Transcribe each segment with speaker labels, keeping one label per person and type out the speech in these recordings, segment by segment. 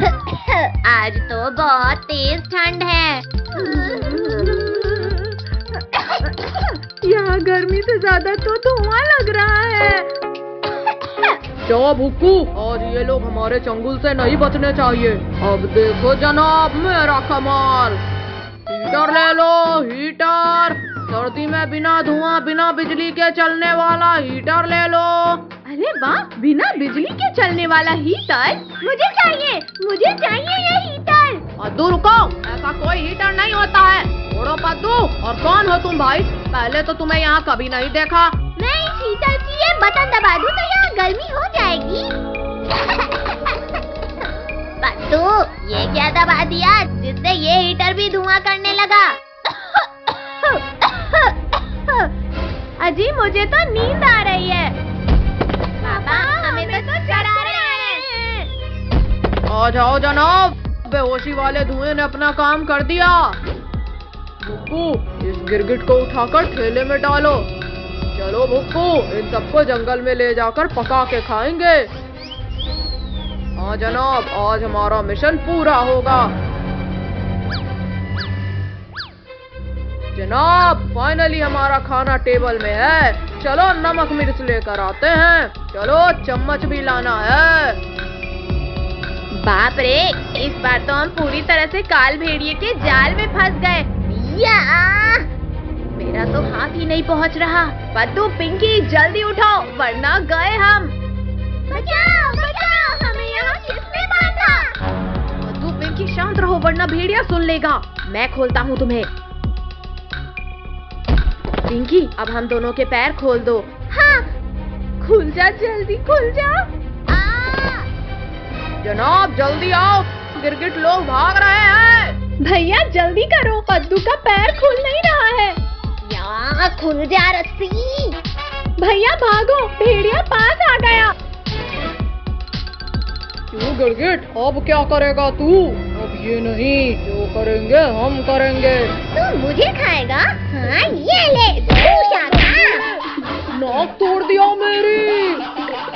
Speaker 1: आज तो बहुत तेज ठंड है।
Speaker 2: यहाँ गर्मी से ज्यादा तो धुआं लग रहा है।
Speaker 3: क्या भुक्कू, आज ये लोग हमारे चंगुल से नहीं बचने चाहिए। अब देखो जनाब मेरा कमाल। हीटर ले लो, हीटर। सर्दी में बिना धुआं बिना बिजली के चलने वाला हीटर ले लो।
Speaker 2: अरे वाह, बिना बिजली के चलने वाला हीटर मुझे चाहिए ये हीटर।
Speaker 3: पद्दू रुको, ऐसा कोई हीटर नहीं होता है। छोड़ो पद्दू। और कौन हो तुम भाई? पहले तो तुम्हें यहाँ कभी नहीं देखा।
Speaker 1: मैं इस हीटर की ये बटन दबा दूं तो यहाँ गर्मी हो जाएगी। पद्दू, ये क्या दबा दिया जिससे ये हीटर भी धुआं करने लगा?
Speaker 2: अजी मुझे तो नींद आ रही है।
Speaker 1: पापा, हमें तो चढ़ा रहे हैं।
Speaker 3: आ जाओ जनाब, बेहोशी वाले धुएं ने अपना काम कर दिया। भुक्कू, इस गिरगिट को उठाकर ठेले में डालो। चलो भुक्कू, इन सबको जंगल में ले जाकर पका के खाएंगे। हाँ जनाब, आज हमारा मिशन पूरा होगा। जनाब, फाइनली हमारा खाना टेबल में है। चलो नमक मिर्च लेकर आते हैं। चलो चम्मच भी लाना है।
Speaker 2: बाप रे, इस बार तो हम पूरी तरह से काल भेड़िए के जाल में फंस गए। या! मेरा तो हाथ ही नहीं पहुंच रहा। पद्दू, पिंकी, जल्दी उठाओ वरना गए हम।
Speaker 1: बचाओ, बचाओ, हमें यहाँ किसने बांधा?
Speaker 2: पद्दू, पिंकी, शांत रहो वरना भेड़िया सुन लेगा। मैं खोलता हूँ तुम्हें। पिंकी, अब हम दोनों के पैर खोल दो। हाँ, खुल जा, जल्दी खुल जा।
Speaker 3: जनाब जल्दी आओ, गिरगिट लोग भाग रहे हैं।
Speaker 2: भैया जल्दी करो, पद्दू का पैर खुल नहीं रहा है।
Speaker 1: यहाँ खुल जा रस्सी।
Speaker 2: भैया भागो, भेड़िया पास आ गया।
Speaker 3: क्यों गिरगिट, अब क्या करेगा तू? अब ये नहीं, जो करेंगे हम करेंगे।
Speaker 1: तू मुझे खाएगा? हाँ, ये ले,
Speaker 3: नाक तोड़ दिया मेरी।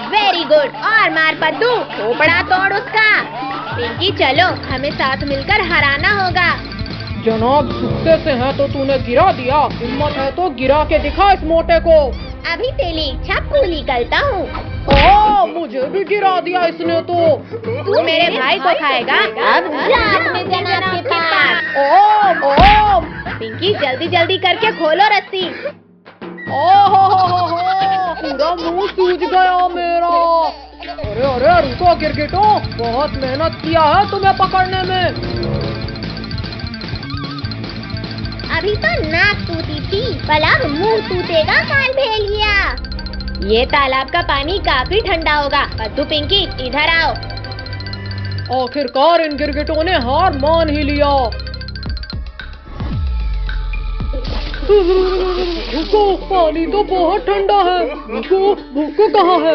Speaker 2: वेरी गुड, और मार पद्दू, खोपड़ा तोड़ उसका। पिंकी चलो, हमें साथ मिलकर हराना होगा।
Speaker 3: जनाब, सुक्ते से है तो तूने गिरा दिया। हिम्मत है तो गिरा के दिखा इस मोटे को।
Speaker 1: अभी तेरी इच्छा पूरी करता हूँ।
Speaker 3: मुझे भी गिरा दिया इसने तो।
Speaker 2: तू मेरे भाई को खाएगा।
Speaker 1: अब रात में जनाब के पास।
Speaker 3: ओ,
Speaker 2: पिंकी जल्दी जल्दी करके खोलो रस्सी।
Speaker 3: पूरा मुंह सूज गया मेरा। अरे अरे रुको गिरगिटो, बहुत मेहनत किया है तुम्हें पकड़ने में।
Speaker 1: अभी तो नाक टूटी थी, भला मुंह टूटेगा काल भेड़िया।
Speaker 2: ये तालाब का पानी काफी ठंडा होगा। पद्दू, पिंकी, इधर आओ।
Speaker 3: आखिरकार इन गिरगिटों ने हार मान ही लिया। रुको, पानी तो बहुत ठंडा है। रुको, भुक्कू कहाँ है?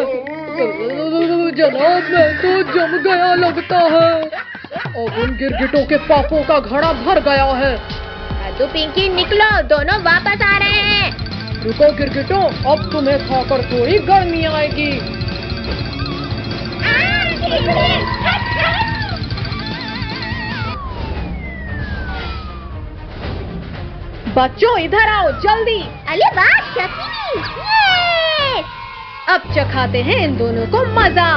Speaker 3: जनाब, मैं तो जम गया लगता है। अब इन गिरगिटों के पापों का घड़ा भर गया है।
Speaker 2: पद्दू, पिंकी निकलो, दोनों वापस आ रहे हैं।
Speaker 3: रुको गिरगिटो, अब तुम्हें खाकर थोड़ी गर्मी आएगी।
Speaker 2: बच्चों इधर आओ जल्दी।
Speaker 1: अरे वाह, चटनी। ये!
Speaker 2: अब चखाते हैं इन दोनों को मजा।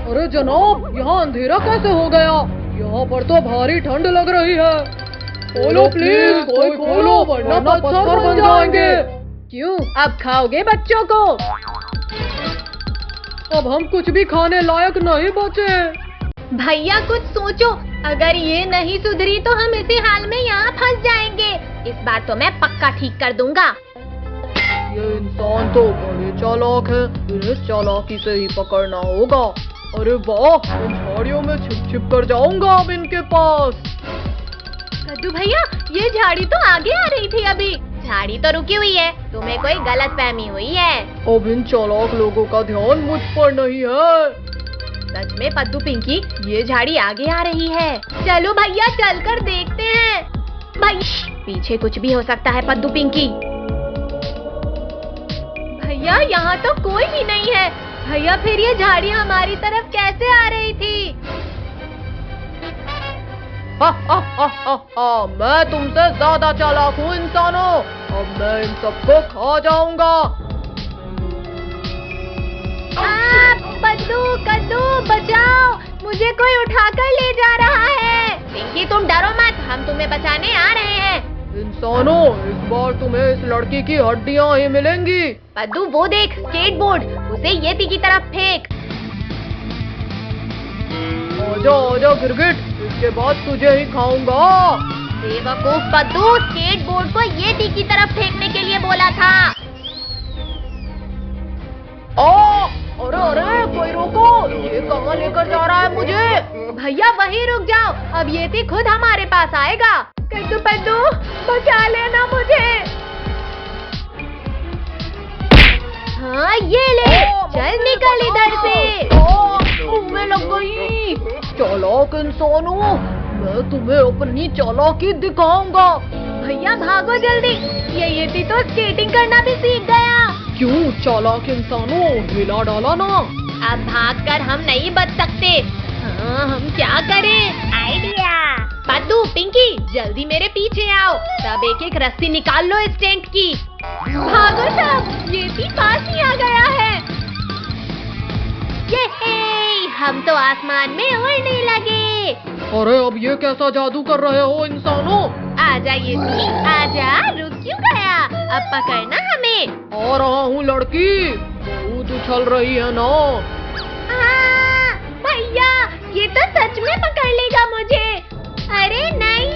Speaker 3: अरे जनाब, यहाँ अंधेरा कैसे हो गया? यहाँ पर तो भारी ठंड लग रही है। खोलो प्लीज, कोई खोलो वरना पत्थर बन जाएंगे।
Speaker 2: क्यों, अब खाओगे बच्चों को?
Speaker 3: अब हम कुछ भी खाने लायक नहीं बचे।
Speaker 2: भैया कुछ सोचो, अगर ये नहीं सुधरी तो हम इसी हाल में यहाँ फंस जाएंगे। इस बार तो मैं पक्का ठीक कर दूंगा।
Speaker 3: ये इंसान तो बड़े चालाक है, इन्हें चालाकी से ही पकड़ना होगा। अरे वाह, इन झाड़ियों में छिप छिप कर जाऊंगा अब इनके पास।
Speaker 2: कद्दू भैया, ये झाड़ी तो आगे आ रही थी अभी। झाड़ी तो रुकी हुई है, तुम्हें कोई गलतफहमी हुई है।
Speaker 3: अब इन चालाक लोगों का ध्यान मुझ पर नहीं है।
Speaker 2: सच में पद्दू, पिंकी, ये झाड़ी आगे आ रही है। चलो भैया, चलकर देखते हैं। भाई, पीछे कुछ भी हो सकता है पद्दू, पिंकी। भैया यहाँ तो कोई भी नहीं है। भैया फिर ये झाड़ी हमारी तरफ कैसे आ रही थी?
Speaker 3: मैं तुमसे ज्यादा चालाक हूँ इंसानों। अब मैं इन सबको खा जाऊंगा।
Speaker 2: पद्दू कद्दू बचाओ, मुझे कोई उठाकर ले जा रहा है। पिंकी तुम डरो मत, हम तुम्हें बचाने आ रहे हैं।
Speaker 3: इंसानों, इस बार तुम्हें इस लड़की की हड्डियाँ ही मिलेंगी।
Speaker 2: पद्दू वो देख स्केटबोर्ड, उसे येती की तरफ फेंक।
Speaker 3: आजा आजा गिरगिट, इसके बाद तुझे ही खाऊंगा।
Speaker 2: बेवकूफ पद्दू, स्केटबोर्ड को येती की तरफ फेंकने के लिए बोला था।
Speaker 3: अरे अरे कोई रोको, ये कहाँ लेकर जा रहा है मुझे?
Speaker 2: भैया वहीं रुक जाओ, अब येती खुद हमारे पास आएगा। कद्दू पद्दू बचा लेना मुझे। हाँ ये ले, चल निकल इधर से।
Speaker 3: तुम्हें लग गई। चालाक इंसानों, मैं तुम्हें अपनी चालाकी दिखाऊंगा।
Speaker 2: भैया भागो जल्दी, ये येती तो स्केटिंग करना भी सीख गया।
Speaker 3: क्यों चालाक इंसानों, हिला डाला ना।
Speaker 2: अब भागकर हम नहीं बच सकते। हाँ हम क्या करें?
Speaker 1: आइडिया।
Speaker 2: पद्दू पिंकी जल्दी मेरे पीछे आओ, सब एक एक रस्सी निकाल लो इस टेंट की। भागो सब, येती पास ही आ गया है। ये हम तो आसमान में उड़ने लगे।
Speaker 3: अरे अब ये कैसा जादू कर रहे हो इंसानों?
Speaker 2: आजा येती आजा, रुक क्यों गया? अब पकड़ना हमें।
Speaker 3: आ रहा हूँ लड़की, बहुत उछल रही है ना।
Speaker 2: भैया ये तो सच में पकड़ लेगा मुझे। अरे नहीं,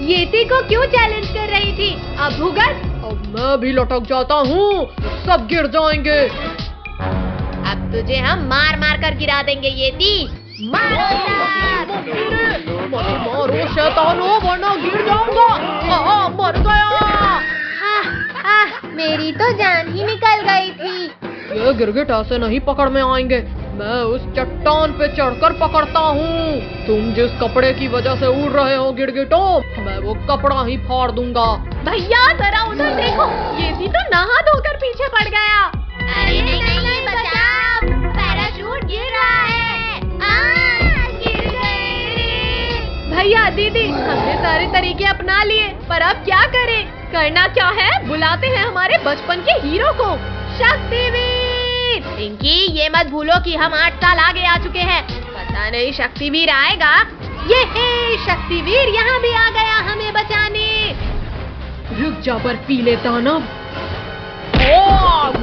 Speaker 2: येती को क्यों चैलेंज कर रही थी? अब भुगत।
Speaker 3: अब मैं भी लटक जाता हूँ, सब गिर जाएंगे।
Speaker 2: अब तुझे हम मार मार कर गिरा देंगे येती। मारो
Speaker 3: शैतानो, वरना गिर जाऊंगा। मर गया।
Speaker 2: मेरी तो जान ही निकल गई थी।
Speaker 3: ये गिरगिट ऐसे नहीं पकड़ में आएंगे, मैं उस चट्टान पे चढ़कर पकड़ता हूँ। तुम जिस कपड़े की वजह से उड़ रहे हो गिरगिटों, मैं वो कपड़ा ही फाड़ दूंगा।
Speaker 2: भैया जरा उधर देखो, येती तो नहा धोकर पीछे पड़ गया। अरे नहीं बचाओ, पैराशूट गिर रहा है। गिर गए। भैया दीदी हमने सारे तरीके अपना लिए, पर अब क्या करें? करना क्या है? बुलाते हैं हमारे बचपन के हीरो को, शक्तिवीर। पिंकी ये मत भूलो कि हम 8 साल आगे आ चुके हैं। पता नहीं शक्तिवीर आएगा। ये शक्तिवीर यहाँ भी आ गया हमें बचाने।
Speaker 3: रुक जा बर्फीले दानव।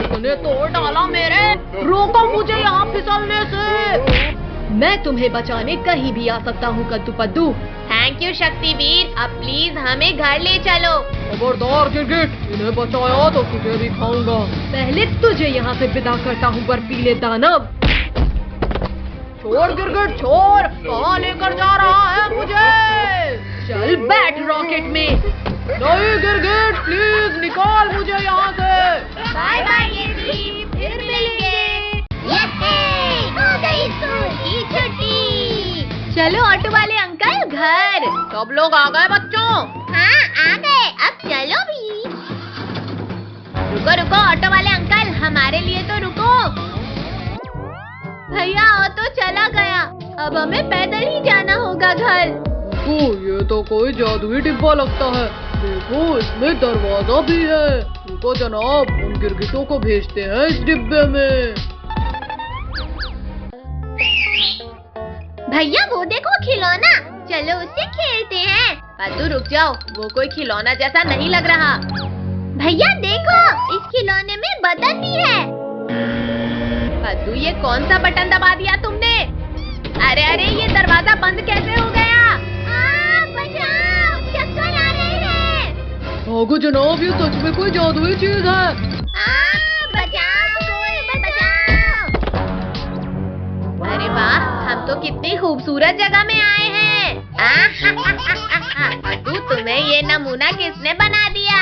Speaker 3: तुमने तोड़ डाला मेरे, रोको मुझे यहाँ फिसलने से।
Speaker 2: मैं तुम्हें बचाने कहीं भी आ सकता हूँ कद्दू पद्दू। थैंक यू शक्तिवीर, अब प्लीज हमें घर ले चलो।
Speaker 3: खबरदार गिरगिट, इन्हें बचाया तो तुझे भी खाऊंगा।
Speaker 2: पहले तुझे यहाँ से विदा करता हूँ बर्फीले दानव।
Speaker 3: छोड़ गिरगिट छोड़, कहाँ लेकर जा रहा है मुझे?
Speaker 2: चल बैठ रॉकेट में।
Speaker 3: नहीं गिरगिट प्लीज निकाल मुझे यहाँ से।
Speaker 2: बाय बाय येती, फिर मिलेंगे।
Speaker 1: हो गई स्कूल की छुट्टी।
Speaker 2: चलो ऑटो वाले अंकल घर।
Speaker 3: सब लोग आ गए बच्चों?
Speaker 1: हाँ आ गए, अब चलो भी।
Speaker 2: रुको रुको ऑटो वाले अंकल, हमारे लिए तो रुको। भैया ऑटो चला गया, अब हमें पैदल ही जाना होगा घर।
Speaker 3: ये तो कोई जादुई डिब्बा लगता है। देखो इसमें दरवाजा भी है। रुको जनाब, उन गिरगिटों को भेजते हैं इस डिब्बे में।
Speaker 1: भैया वो देखो खिलौना, चलो उससे खेलते हैं।
Speaker 2: पद्दू रुक जाओ, वो कोई खिलौना जैसा नहीं लग रहा।
Speaker 1: भैया देखो, इस खिलौने में बटन भी है।
Speaker 2: पद्दू ये कौन सा बटन दबा दिया तुमने? अरे अरे ये दरवाजा बंद कैसे हो गया?
Speaker 1: बचाओ, चक्कर आ रहे हैं।
Speaker 3: भागो जनाब, ये सच में कोई जादुई चीज है।
Speaker 1: बचाओ कोई, बचाओ।
Speaker 2: अरे वाह, हम तो कितनी खूबसूरत जगह में आए हैं। पद्दू तुम्हें ये नमूना किसने बना दिया?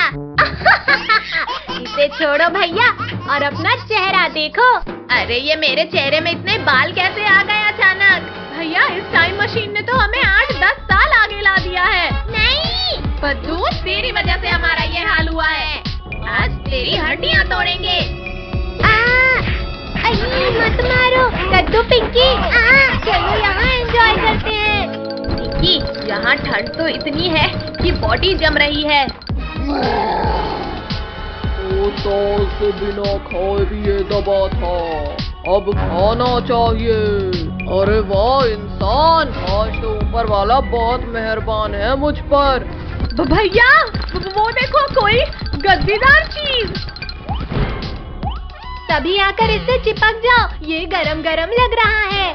Speaker 2: इसे छोड़ो भैया और अपना चेहरा देखो। अरे ये मेरे चेहरे में इतने बाल कैसे आ गए अचानक? भैया इस टाइम मशीन ने तो हमें 8-10 साल आगे ला दिया है।
Speaker 1: नहीं
Speaker 2: पद्दू तेरी वजह से हमारा ये हाल हुआ है। आज तेरी हड्डियाँ तोड़ेंगे।
Speaker 1: पिंकी, चलो यहाँ एंजॉय करते हैं।
Speaker 2: पिंकी, यहाँ ठंड तो इतनी है कि बॉडी जम रही है।
Speaker 3: वो साल से बिना खाए पिए दबा था, अब खाना चाहिए। अरे वाह इंसान, आज तो ऊपर वाला बहुत मेहरबान है मुझ पर।
Speaker 2: भैया, वो देखो कोई गद्दीदार चीज।
Speaker 1: तभी आकर इससे चिपक जाओ, ये गरम गरम लग रहा है।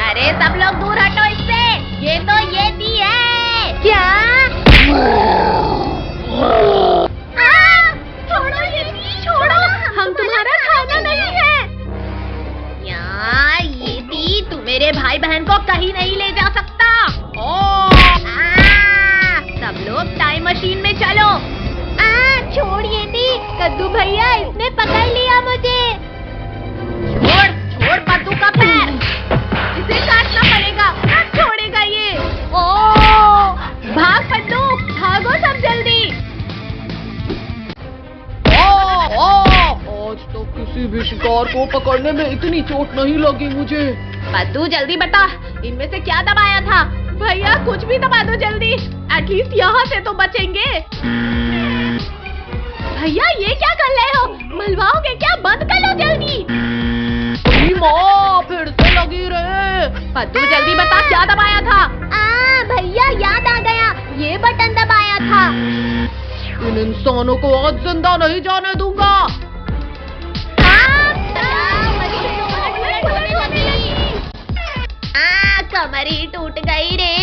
Speaker 2: अरे सब लोग दूर हटो इससे, ये तो येती है।
Speaker 1: क्या? छोड़ो येती, छोड़ो,
Speaker 2: हम तुम्हारा खाना नहीं है। यार येती, तू मेरे भाई बहन को कहीं नहीं ले जा सकता। सब लोग टाइम मशीन में चलो।
Speaker 1: छोड़ येती, कद्दू भैया इसने पकड़ लिया मुझे।
Speaker 2: छोड़ पद्दू का पैर, इसे काटना पड़ेगा, ना छोड़ेगा ये। भाग पद्दू, भागो सब जल्दी।
Speaker 3: आज तो किसी भी शिकार को पकड़ने में इतनी चोट नहीं लगी मुझे।
Speaker 2: पद्दू जल्दी बता, इनमें से क्या दबाया था? भैया कुछ भी दबा दो जल्दी, एटलीस्ट यहाँ से तो बचेंगे। भैया ये क्या कर रहे हो? मलवाओगे क्या? बंद कर लो जल्दी।
Speaker 3: माँ फिर से लगी रहे।
Speaker 2: पद्दू जल्दी बता, क्या दबाया था?
Speaker 1: भैया याद आ गया, ये बटन दबाया था।
Speaker 3: इन इंसानों को आज जिंदा नहीं जाने दूंगा।
Speaker 2: कमर ही टूट गई रे।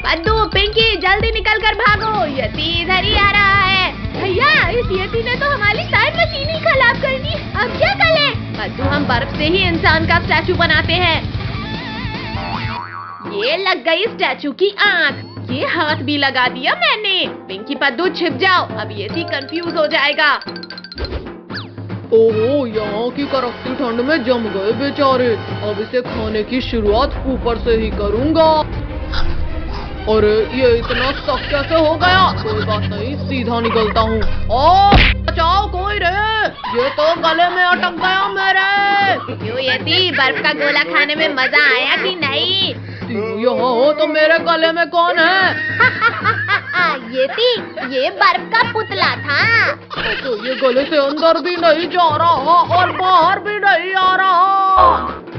Speaker 2: पद्दू, पिंकी जल्दी निकल कर भागो, यती इधर ही आ रहा है। भैया इस यती ने तो हमारी टाइम मशीन ही खराब कर दी, अब क्या करें? पद्दू, हम बर्फ से ही इंसान का स्टैचू बनाते हैं। ये लग गई स्टैचू की आँख, ये हाथ भी लगा दिया मैंने। पिंकी पद्दू छिप जाओ, अब यती कंफ्यूज हो जाएगा।
Speaker 3: ओहो, यहाँ की कड़कती ठंड में जम गए बेचारे। अब इसे खाने की शुरुआत ऊपर से ही करूँगा। अरे ये इतना सख्त कैसे हो गया? कोई बात नहीं, सीधा निकलता हूँ। बचाओ कोई रे, ये तो गले में अटक गया मेरे।
Speaker 2: क्यों यती, बर्फ का गोला खाने में मजा आया कि नहीं?
Speaker 3: यहाँ हो तो मेरे गले में कौन है?
Speaker 1: येती, ये बर्फ का पुतला था।
Speaker 3: तो ये गले से अंदर भी नहीं जा रहा और बाहर भी नहीं आ रहा।